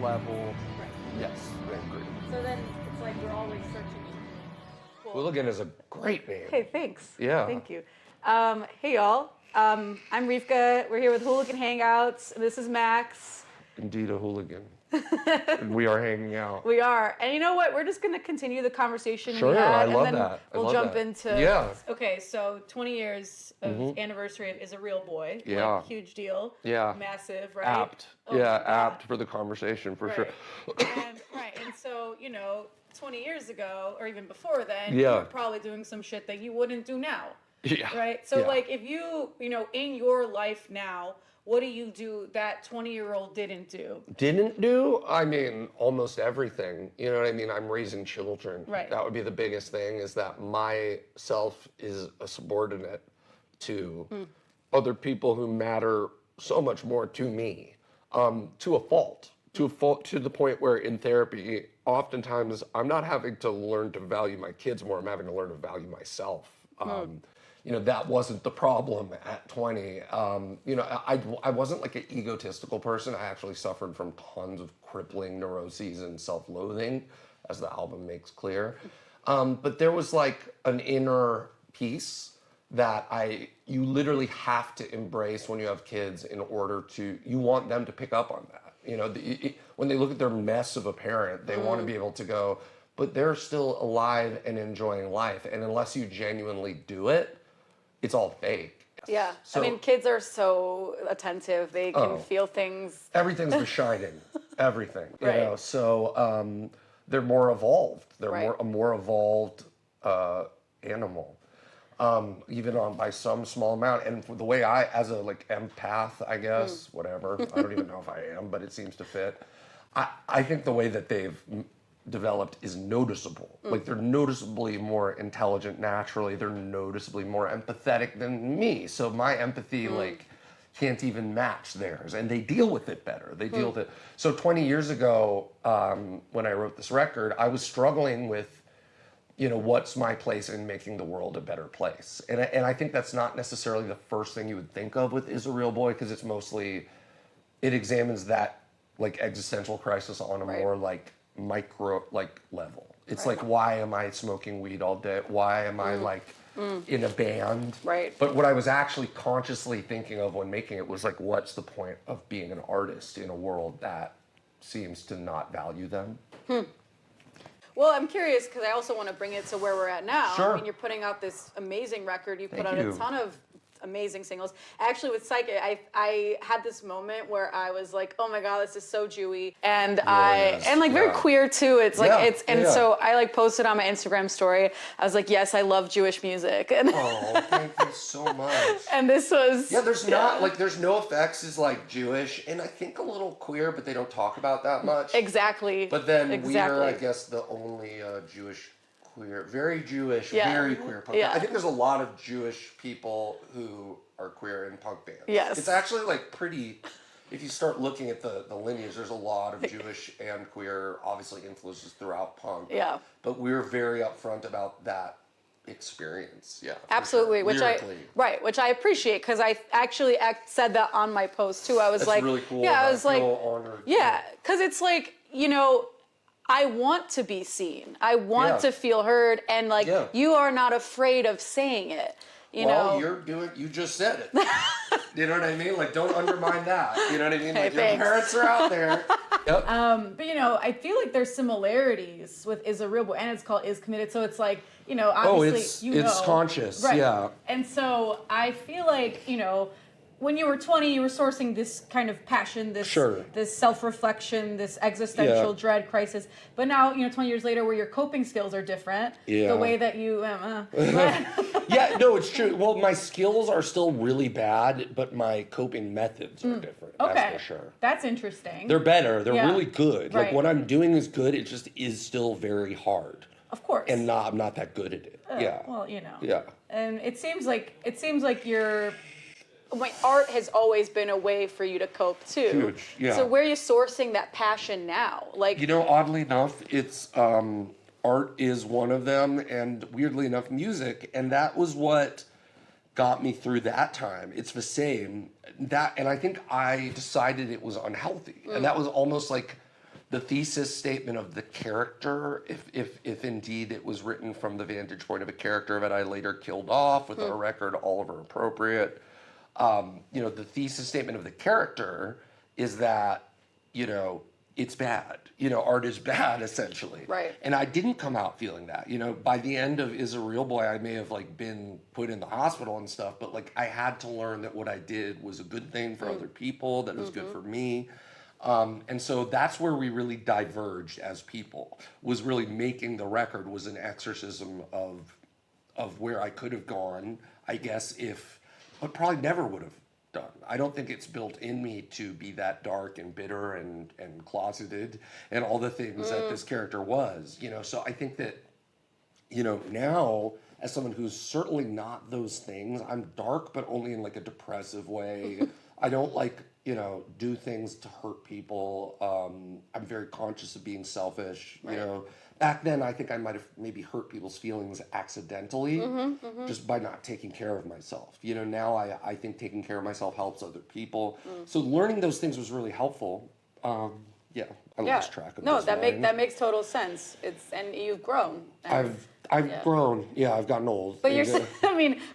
level. Right. Yes, I agree. So then it's like we're always searching. Hooligan is a great name. Hey, thanks. Yeah. Thank you. Hey, y'all. I'm Rivka. We're here with Hooligan Hangouts. This is Max. Indeed a hooligan. And we are hanging out. We are. And you know what? We're just going to continue the conversation Sure, we had. I and love then that. We'll jump into... Yeah. Okay, so 20 years of anniversary of Is a Real Boy. Yeah. Like, huge deal. Yeah. Massive, right? Apt. Oh, yeah, yeah. apt for the conversation, for sure. And so, 20 years ago, or even before then, Yeah. you were probably doing some shit that you wouldn't do now. Yeah. Right? So, Yeah. like, if you, in your life now, what do you do that 20-year-old didn't do? Didn't do? I mean, almost everything. You know what I mean? I'm raising children. Right. That would be the biggest thing, is that myself is a subordinate to other people who matter so much more to me, to a fault. To the point where in therapy, oftentimes I'm not having to learn to value my kids more, I'm having to learn to value myself. That wasn't the problem at 20. I wasn't like an egotistical person. I actually suffered from tons of crippling neuroses and self-loathing, as the album makes clear. But there was like an inner peace that you literally have to embrace when you have kids in order to, you want them to pick up on that. When they look at their mess of a parent, they want to be able to go, but they're still alive and enjoying life. And unless you genuinely do it, it's all fake. Yeah. So, I mean, kids are so attentive. They can feel things. Everything's The Shining. Everything. Right. So they're more evolved. They're Right. a more evolved animal. Even by some small amount. And the way as a empath, I guess, whatever, I don't even know if I am, but it seems to fit. I think the way that they've developed is noticeable. Like, they're noticeably more intelligent naturally. They're noticeably more empathetic than me. So my empathy, can't even match theirs. And they deal with it better. They deal with it. So 20 years ago, when I wrote this record, I was struggling with, what's my place in making the world a better place? And I think that's not necessarily the first thing you would think of with Is a Real Boy, because it's mostly, it examines that existential crisis on a more micro level. It's why am I smoking weed all day? Why am I in a band? Right. But what I was actually consciously thinking of when making it was what's the point of being an artist in a world that seems to not value them? Well, I'm curious because I also want to bring it to where we're at now. Sure. I mean, you're putting out this amazing record. You put Thank out you. a ton of amazing singles. Actually, with Psychic, I had this moment where I was like, oh my God, this is so Jewy. And very queer too. It's so I posted on my Instagram story. I was like, yes, I love Jewish music. And Oh, thank you so much. and this was There's No Effects is Jewish and I think a little queer, but they don't talk about that much. Exactly. But then we're, I guess, the only Jewish queer, very Jewish, very queer punk. Yeah. I think there's a lot of Jewish people who are queer in punk bands. Yes. It's actually pretty, if you start looking at the lineage, there's a lot of Jewish and queer, obviously, influences throughout punk. Yeah. But we're very upfront about that experience. Yeah. Absolutely, sure. which I appreciate because I actually said that on my post too. I was That's really cool. Yeah, I was feel honored. yeah, because it's I want to be seen. I want to feel heard, and you are not afraid of saying it. You know, you just said it. You know what I mean? Don't undermine that. You know what I mean? Hey, your parents are out there. Yep. But I feel like there's similarities with Is a Real Boy, and it's called Is Committed. So it's obviously it's conscious. Right. Yeah. And so I feel like when you were 20, you were sourcing this kind of passion, this self-reflection, this existential dread crisis. But now, 20 years later, where your coping skills are different, the way that you... Yeah, no, it's true. Well, my skills are still really bad, but my coping methods are different. Okay. That's for sure. That's interesting. They're better. They're really good. Right. What I'm doing is good. It just is still very hard. Of course. And I'm not that good at it. Yeah. Well, Yeah. And it seems like art has always been a way for you to cope too. Huge, yeah. So where are you sourcing that passion now? Oddly enough, it's art is one of them, and weirdly enough, music, and that was what got me through that time. It's the same. And I think I decided it was unhealthy, and that was almost the thesis statement of the character, if indeed it was written from the vantage point of a character that I later killed off with a record, Oliver Appropriate, the thesis statement of the character is that, it's bad. Art is bad, essentially. Right. And I didn't come out feeling that. By the end of Is a Real Boy, I may have been put in the hospital and stuff, but I had to learn that what I did was a good thing for other people, that it was good for me. And so that's where we really diverged as people, was really making the record was an exorcism of where I could have gone, I guess, but probably never would have done. I don't think it's built in me to be that dark and bitter and closeted and all the things that this character was, So I think that, now as someone who's certainly not those things, I'm dark, but only in a depressive way. I don't do things to hurt people. I'm very conscious of being selfish, Back then, I think I might have maybe hurt people's feelings accidentally just by not taking care of myself. Now I think taking care of myself helps other people. So learning those things was really helpful. I lost track of this. That makes total sense. And you've grown. I've grown. Yeah, I've gotten old. But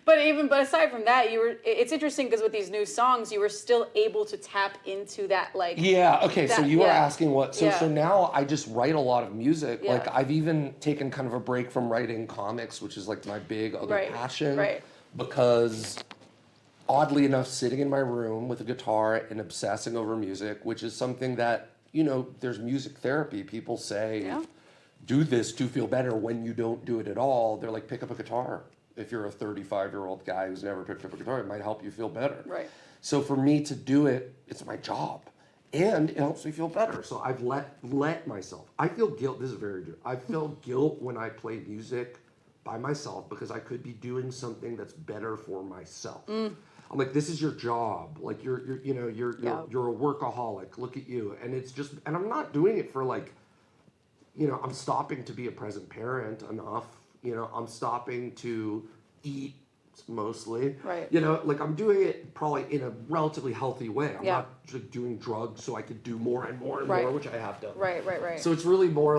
but aside from that, it's interesting because with these new songs, you were still able to tap into that Yeah, okay, so you were asking what so now I just write a lot of music. Yeah. I've even taken kind of a break from writing comics, which is my big other passion. Right. Because oddly enough, sitting in my room with a guitar and obsessing over music, which is something that, there's music therapy. People say do this to feel better when you don't do it at all. They're like, pick up a guitar. If you're a 35-year-old guy who's never picked up a guitar, it might help you feel better. Right. So for me to do it, it's my job. And it helps me feel better. So I've let myself. I feel guilt. This is very true. I feel guilt when I play music by myself because I could be doing something that's better for myself. I'm like, this is your job. You're a workaholic. Look at you. And it's just, and I'm not doing it for I'm stopping to be a present parent enough. I'm stopping to eat mostly. Right. I'm doing it probably in a relatively healthy way. I'm not doing drugs so I could do more and more and more, which I have done. Right. So it's really more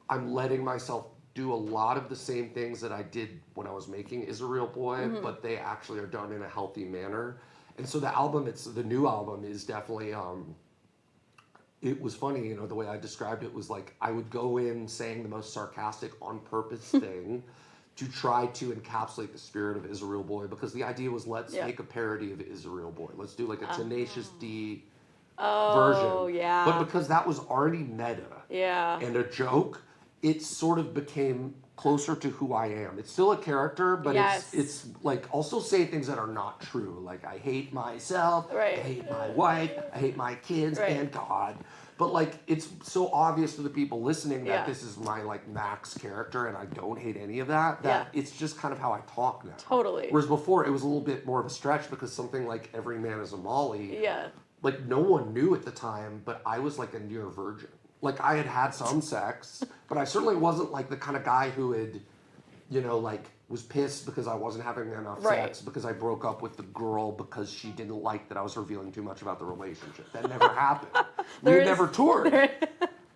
I'm letting myself do a lot of the same things that I did when I was making Is a Real Boy, but they actually are done in a healthy manner. And so the new album is definitely, it was funny, the way I described it was I would go in saying the most sarcastic on purpose thing to try to encapsulate the spirit of Is a Real Boy, because the idea was let's make a parody of Is a Real Boy. Let's do a Tenacious D version. Yeah. But because that was already meta and a joke, it sort of became closer to who I am. It's still a character, but it's also say things that are not true. I hate myself, I hate my wife, I hate my kids and God. But it's so obvious to the people listening that this is my Max character and I don't hate any of that it's just kind of how I talk now. Totally. Whereas before it was a little bit more of a stretch because something like Every Man is a Molly, no one knew at the time, but I was a near virgin. I had some sex, but I certainly wasn't the kind of guy who had, was pissed because I wasn't having enough sex because I broke up with the girl because she didn't like that I was revealing too much about the relationship. That never happened. We had never toured.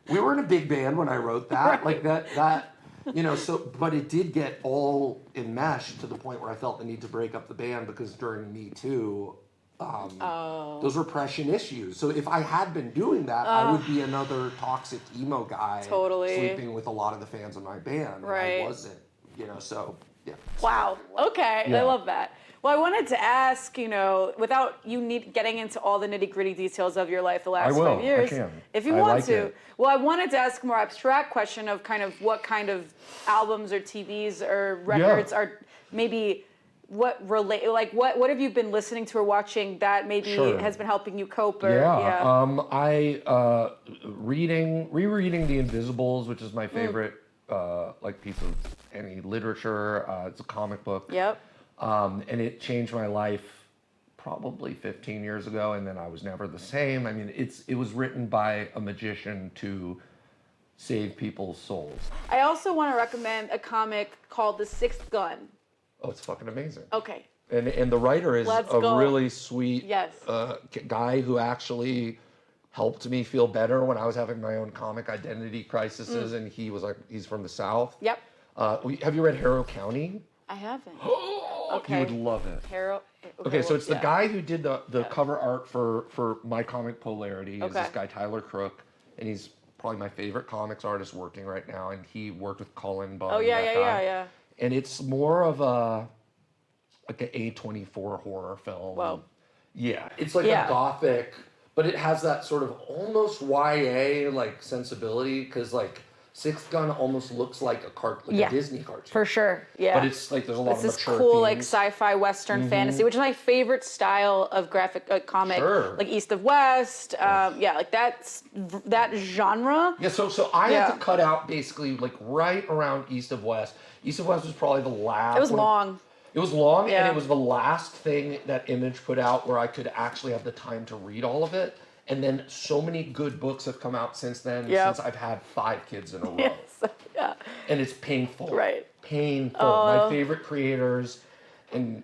We were in a big band when I wrote that. But it did get all enmeshed to the point where I felt the need to break up the band because during Me Too, those repression issues. So if I had been doing that, I would be another toxic emo guy sleeping with a lot of the fans of my band. Right. I wasn't, so yeah. Wow. Okay. Yeah. I love that. Well, I wanted to ask, without you getting into all the nitty-gritty details of your life the last 5 years, if you want to. Well, I wanted to ask a more abstract question of kind of what kind of albums or TVs or records are maybe what have you been listening to or watching that maybe has been helping you cope? Or, I rereading The Invisibles, which is my favorite piece of any literature. It's a comic book. Yep. And it changed my life probably 15 years ago, and then I was never the same. I mean, it was written by a magician to save people's souls. I also want to recommend a comic called The Sixth Gun. Oh, it's fucking amazing. Okay. And the writer is really sweet Yes. guy who actually helped me feel better when I was having my own comic identity crises, and he's from the South. Yep. Have you read Harrow County? I haven't. Okay. You would love it. Harrow. Okay, so it's the guy who did the cover art for My Comic Polarity. Is this guy Tyler Crook, and he's probably my favorite comics artist working right now, and he worked with Cullen Bunn. Oh yeah. And it's more of like an A24 horror film. Whoa. Yeah, it's like a gothic, but it has that sort of almost YA like sensibility, because like Sixth Gun almost looks like a Disney cartoon. For sure, yeah. But it's like there's a lot of mature cool themes. like sci-fi western fantasy, which is my favorite style of graphic comic. Sure. Like East of West, like that genre. Yeah, so I had to cut out basically like right around East of West. East of West was probably the last. It was long. It was long, and it was the last thing that Image put out where I could actually have the time to read all of it. And then so many good books have come out since then, since I've had 5 kids in a row. Yes. And it's painful. Right. Painful. My favorite creators, and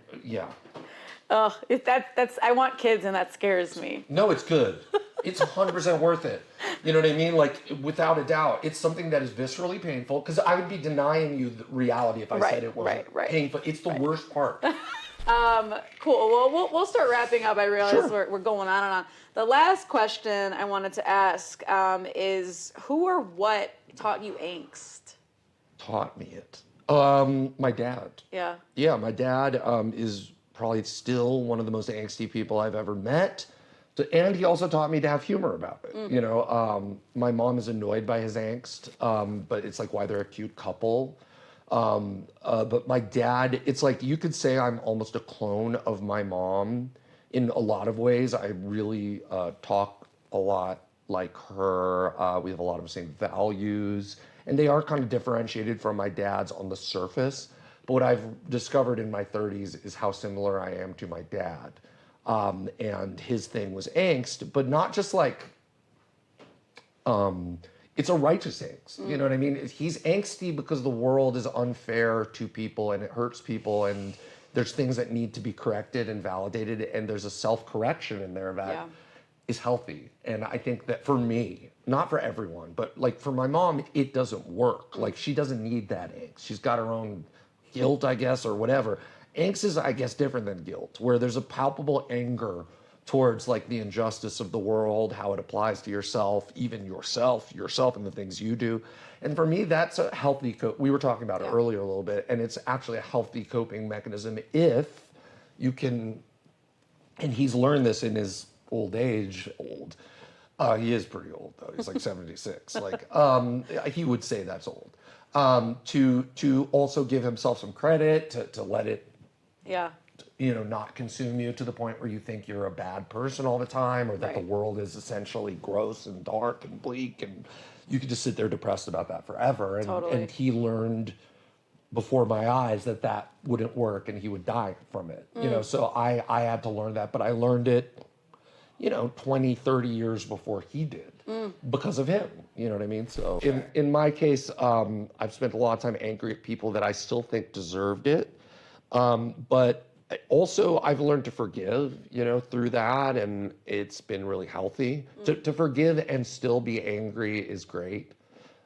Oh, that's I want kids, and that scares me. No, it's good. It's 100% worth it. You know what I mean? Like, without a doubt, it's something that is viscerally painful, because I would be denying you the reality if I said it wasn't painful. It's the worst part. Cool. Well, we'll start wrapping up. I realize we're going on and on. The last question I wanted to ask is, who or what taught you angst? Taught me it. My dad. Yeah. Yeah, my dad is probably still one of the most angsty people I've ever met. And he also taught me to have humor about it. You know, my mom is annoyed by his angst, but it's like why they're a cute couple. But my dad, it's like you could say I'm almost a clone of my mom in a lot of ways. I really talk a lot like her. We have a lot of the same values, and they are kind of differentiated from my dad's on the surface. But what I've discovered in my 30s is how similar I am to my dad. And his thing was angst, but not just like, it's a righteous angst. You know what I mean? He's angsty because the world is unfair to people and it hurts people, and there's things that need to be corrected and validated, and there's a self-correction in there that is healthy. And I think that for me, not for everyone, but like for my mom, it doesn't work. Like she doesn't need that angst. She's got her own guilt, I guess, or whatever. Angst is, I guess, different than guilt, where there's a palpable anger towards like the injustice of the world, how it applies to yourself, even yourself and the things you do. And for me, that's a healthy, we were talking about it earlier a little bit, and it's actually a healthy coping mechanism if you can, and he's learned this in his old age, he is pretty old though, he's like 76, like, he would say that's old. To also give himself some credit, to let it, you know, not consume you to the point where you think you're a bad person all the time, or that the world is essentially gross and dark and bleak, and you could just sit there depressed about that forever. And, and he learned before my eyes that wouldn't work, and he would die from it. You know, so I had to learn that, but I learned it, you know, 20, 30 years before he did because of him. You know what I mean? So in my case, I've spent a lot of time angry at people that I still think deserved it. But also I've learned to forgive, you know, through that, and it's been really healthy. To forgive and still be angry is great.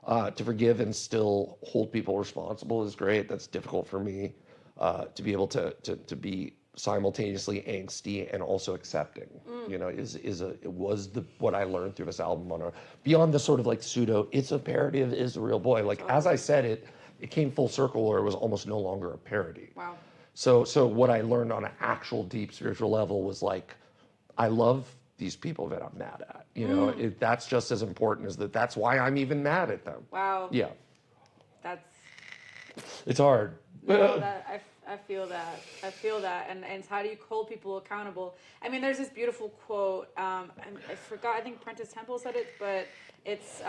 To forgive and still hold people responsible is great. That's difficult for me, to be able to be simultaneously angsty and also accepting, you know, what I learned through this album beyond the sort of like pseudo, it's a parody of Is a Real Boy. Like, as I said it came full circle where it was almost no longer a parody. Wow. So what I learned on an actual deep spiritual level was like, I love these people that I'm mad at. You know, that's just as important as that. That's why I'm even mad at them. Wow. Yeah. It's hard. No, I feel that. I feel that. And how do you hold people accountable? I mean, there's this beautiful quote. I forgot. I think Prentice Temple said it, but it's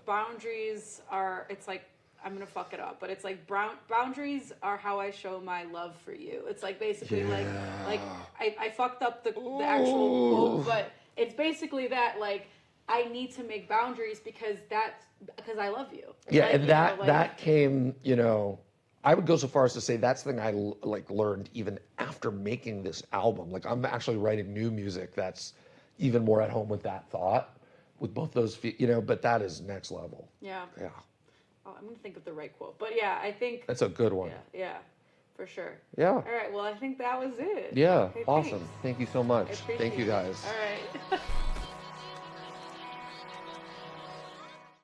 boundaries are. It's like, I'm gonna fuck it up, but it's like boundaries are how I show my love for you. It's like basically like I fucked up the actual quote, but it's basically that, like, I need to make boundaries because I love you. Yeah, like, and that came, you know, I would go so far as to say that's the thing I like learned even after making this album. Like, I'm actually writing new music that's even more at home with that thought. with both those feet, you know, but that is next level. Yeah. Yeah. Oh, I'm gonna think of the right quote, but yeah, I think That's a good one. yeah, for sure. Yeah. All right, well, I think that was it. Yeah, Okay, awesome. thanks. Thank you so much. I appreciate Thank you it. guys. All right.